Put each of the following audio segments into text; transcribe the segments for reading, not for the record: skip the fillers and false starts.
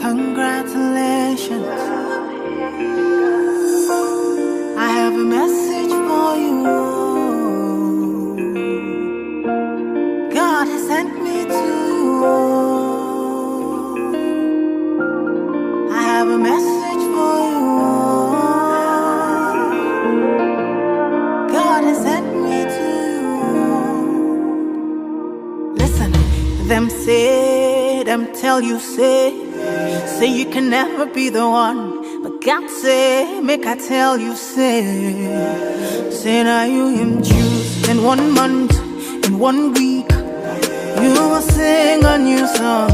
Congratulations. I have a message for you. God has sent me to you. I have a message for you. God has sent me to you. Listen, them say, them tell you, say you can never be the one. But God say, make I tell you, say now you him choose. In 1 month, in 1 week, you will sing a new song.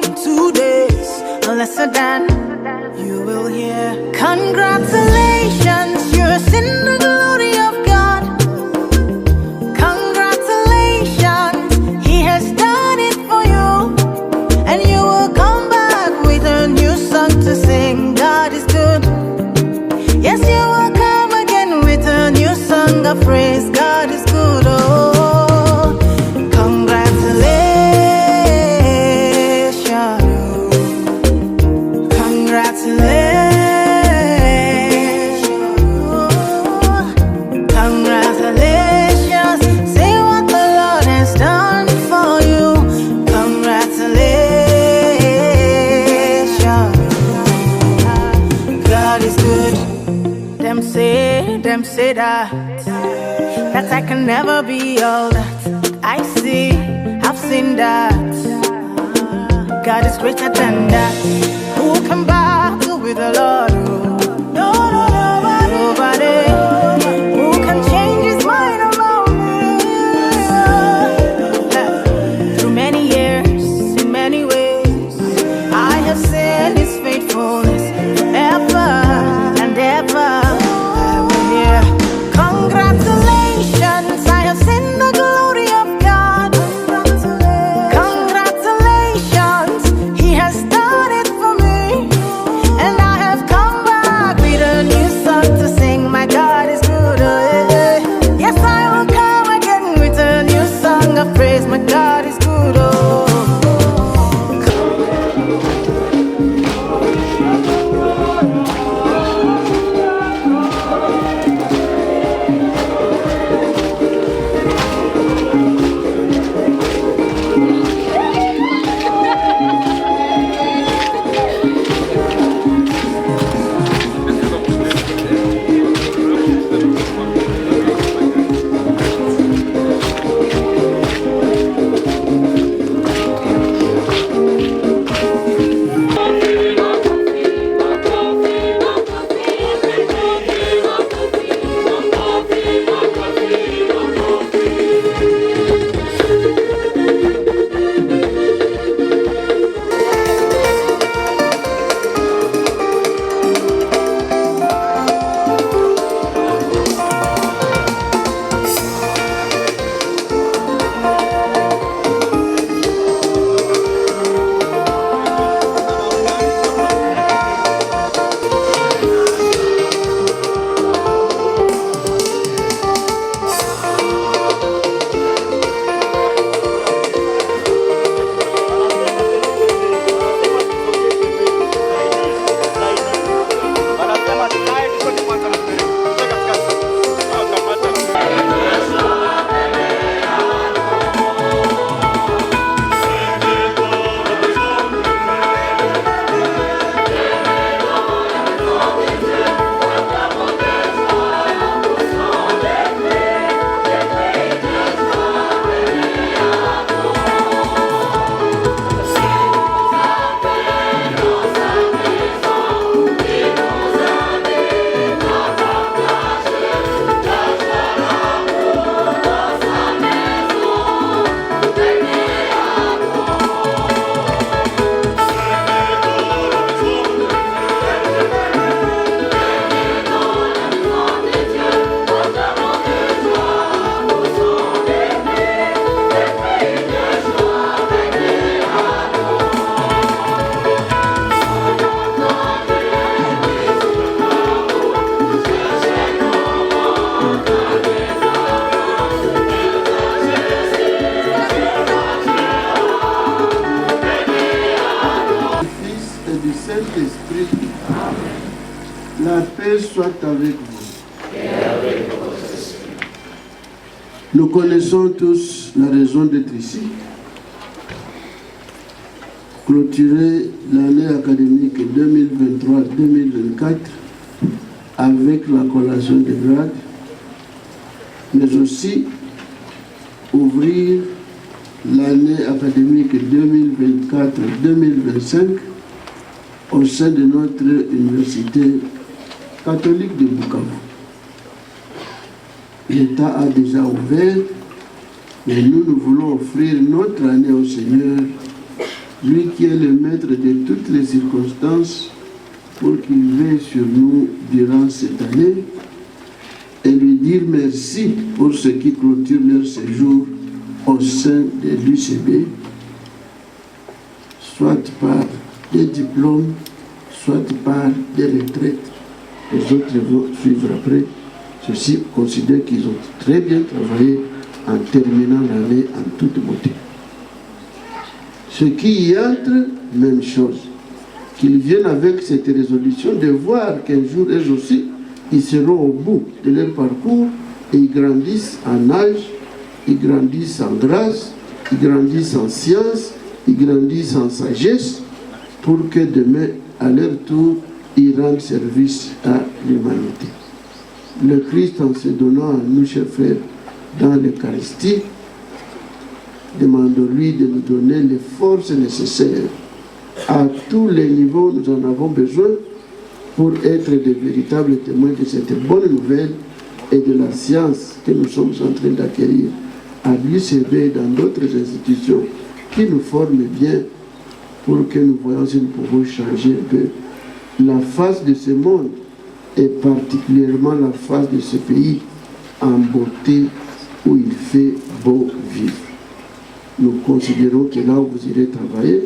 In 2 days, a lesser than you will hear. Congratulations, you're in the glory of God. Congratulations, He has done it for you. And you will come back with a new song to sing. God is good. Yes, you will come again with a new song of praise. God is good. Oh, congratulations. Congratulations. Congratulations. Say what the Lord has done for you. Congratulations. God is good. Them say that I can never be all that I see. I've seen that God is greater than that. Who can battle with the Lord? No, no, nobody. Who can change His mind around me? Through many years, in many ways, I have seen His faithfulness forever and ever. I will hear congratulations. I have seen the glory of God. Congratulations, He has done it for me, and I have come du Saint-Esprit. La paix soit avec vous. Et avec votre esprit. Nous connaissons tous la raison d'être ici. Clôturer l'année académique 2023-2024 avec la collation des grades, mais aussi ouvrir l'année académique 2024-2025 au sein de notre université catholique de Bukavu. L'État a déjà ouvert, mais nous voulons offrir notre année au Seigneur, lui qui est le maître de toutes les circonstances, pour qu'il veille sur nous durant cette année et lui dire merci pour ceux qui clôturent leur séjour au sein de l'UCB, soit par des diplômes, soit par des retraites. Les autres vont suivre après. Ceux-ci considèrent qu'ils ont très bien travaillé en terminant l'année en toute beauté. Ceux qui y entrent, même chose. Qu'ils viennent avec cette résolution de voir qu'un jour, eux aussi, ils seront au bout de leur parcours et ils grandissent en âge, ils grandissent en grâce, ils grandissent en science, ils grandissent en sagesse, pour que demain, à leur tour, ils rendent service à l'humanité. Le Christ, en se donnant à nous, chers frères, dans l'Eucharistie, demandons-lui de nous donner les forces nécessaires. À tous les niveaux, nous en avons besoin pour être de véritables témoins de cette bonne nouvelle et de la science que nous sommes en train d'acquérir à l'UCB et dans d'autres institutions qui nous forment bien pour que nous voyions si nous pouvons changer un peu la face de ce monde et particulièrement la face de ce pays en beauté où il fait beau vivre. Nous considérons que là où vous irez travailler,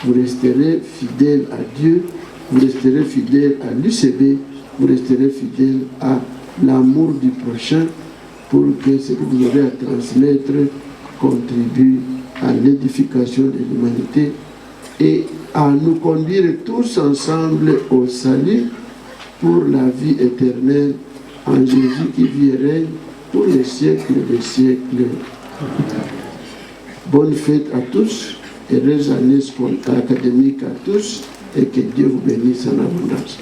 vous resterez fidèle à Dieu, vous resterez fidèle à l'UCB, vous resterez fidèle à l'amour du prochain pour que ce que vous avez à transmettre contribue à l'édification de l'humanité et à nous conduire tous ensemble au salut pour la vie éternelle en Jésus qui vit et règne pour les siècles des siècles. Bonne fête à tous. Heureuse année académique à tous et que Dieu vous bénisse en abondance.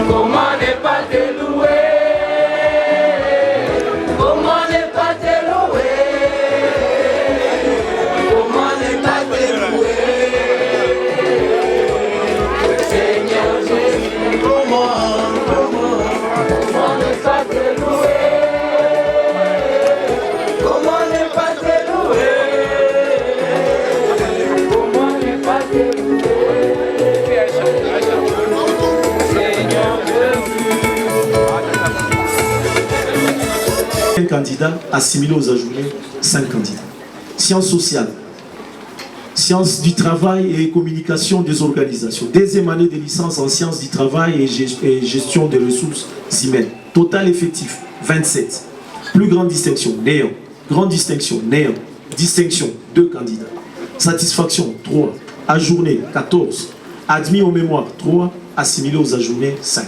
Comment ne pas te louer? Comment ne pas te louer? Comment ne pas te louer? Seigneur Jésus, comment ne pas te louer? Comment ne pas te louer? Comment ne pas te louer? Un candidat assimilé aux ajourés, 5 candidats. Sciences sociales, sciences du travail et communication des organisations. Deuxième année de licence en sciences du travail et gestion des ressources humaines. Total effectif, 27. Plus grande distinction, néant. Grande distinction, néant. Distinction, 2 candidats. Satisfaction, 3. Ajourné, 14. Admis aux mémoires, 3. Assimilé aux ajournés, 5.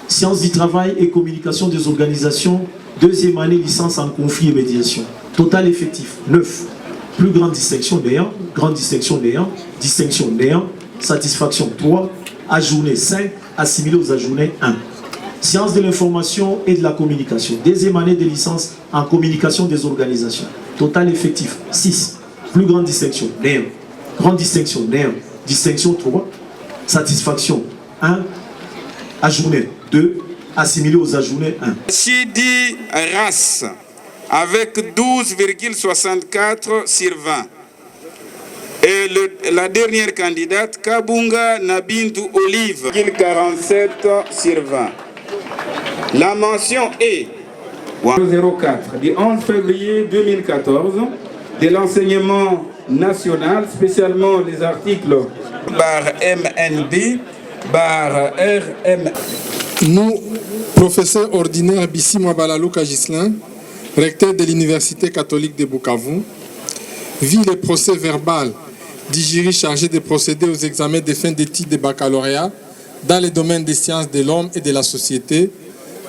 Sciences du travail et communication des organisations, deuxième année licence en conflit et médiation. Total effectif, 9. Plus grande distinction, néant. Grande distinction, néant. Distinction, néant. Satisfaction, 3. Ajourné, 5. Assimilé aux ajournés, 1. Sciences de l'information et de la communication. Deuxième année de licence en communication des organisations. Total effectif, 6. Plus grande distinction, néant. Grande distinction, néant. Distinction, 3. Satisfaction, 1. Ajourné, 2. Assimilé aux ajournés, 1. Chidi Ras, avec 12,64 sur 20. Et la dernière candidate, Kabunga Nabintou Olive, 47 sur 20. La mention est 04 du 11 février 2014 de l'enseignement national, spécialement les articles bar MNB, bar RM. Nous, professeur ordinaire Bissimo Balalouka Gislin, recteur de l'Université catholique de Bukavu, vit le procès verbal du jury chargé de procéder aux examens de fin d'études de baccalauréat dans les domaines des sciences de l'homme et de la société,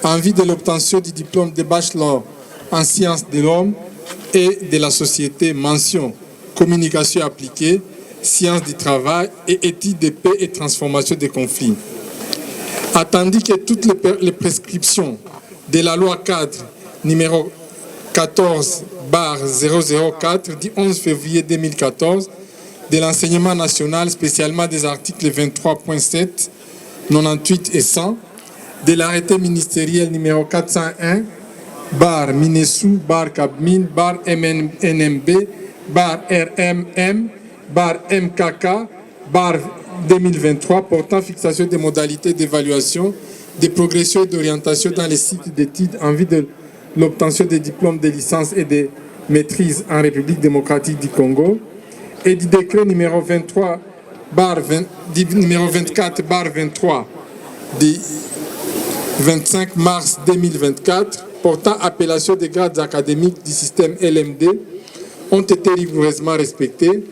en vue de l'obtention du diplôme de bachelor en sciences de l'homme et de la société, mention communication appliquée, sciences du travail et études de paix et transformation des conflits. Attendu que toutes les prescriptions de la loi cadre numéro 14/004 du 11 février 2014 de l'enseignement national, spécialement des articles 23.7, 98 et 100, de l'arrêté ministériel numéro 401, bar Minessou, bar Cabmine, bar MNB, bar RMM, bar MKK, bar 2023, portant fixation des modalités d'évaluation, de progression et d'orientation dans les sites d'études en vue de l'obtention des diplômes de licence et de maîtrise en République démocratique du Congo, et du décret numéro 24 bar 23 du 25 mars 2024 portant appellation des grades académiques du système LMD ont été rigoureusement respectés.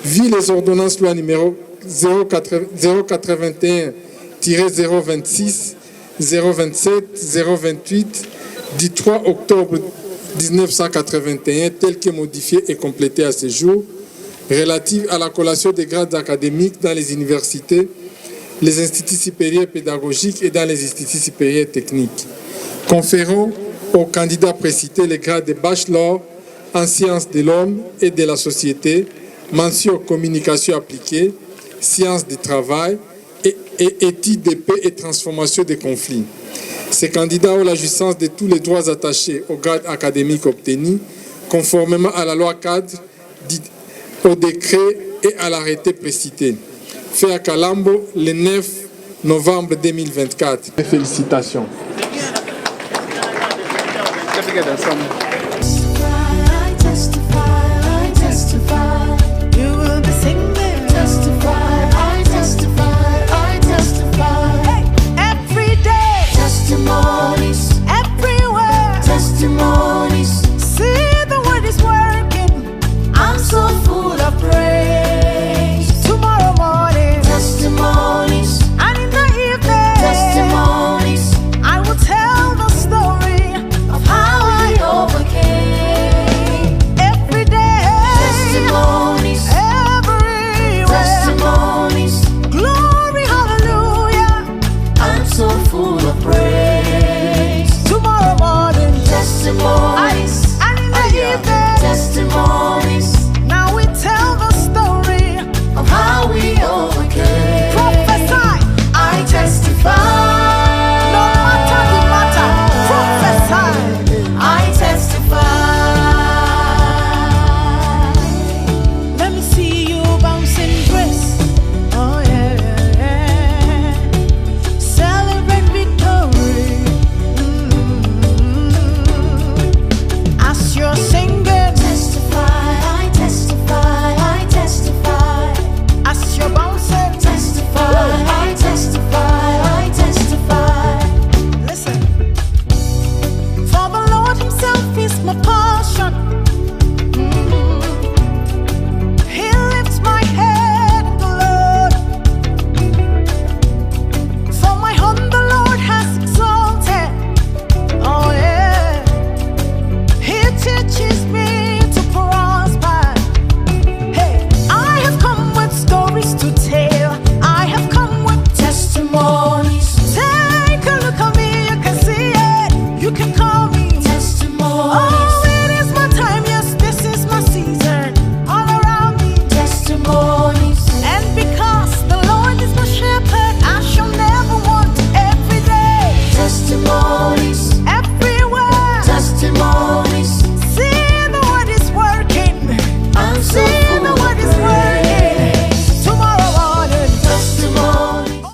Vu les ordonnances loi numéro 081-026, 027, 028 du 3 octobre 1981 telles que modifiées et complétées à ce jour, relative à la collation des grades académiques dans les universités, les instituts supérieurs pédagogiques et dans les instituts supérieurs techniques, conférant aux candidats précités les grades de bachelor en sciences de l'homme et de la société, mention communication appliquée, sciences du travail et études de paix et transformation des conflits. Ces candidats ont la jouissance de tous les droits attachés aux grades académiques obtenus, conformément à la loi cadre, au décret et à l'arrêté précité. Fait à Kalambo le 9 novembre 2024. Félicitations. You're singing.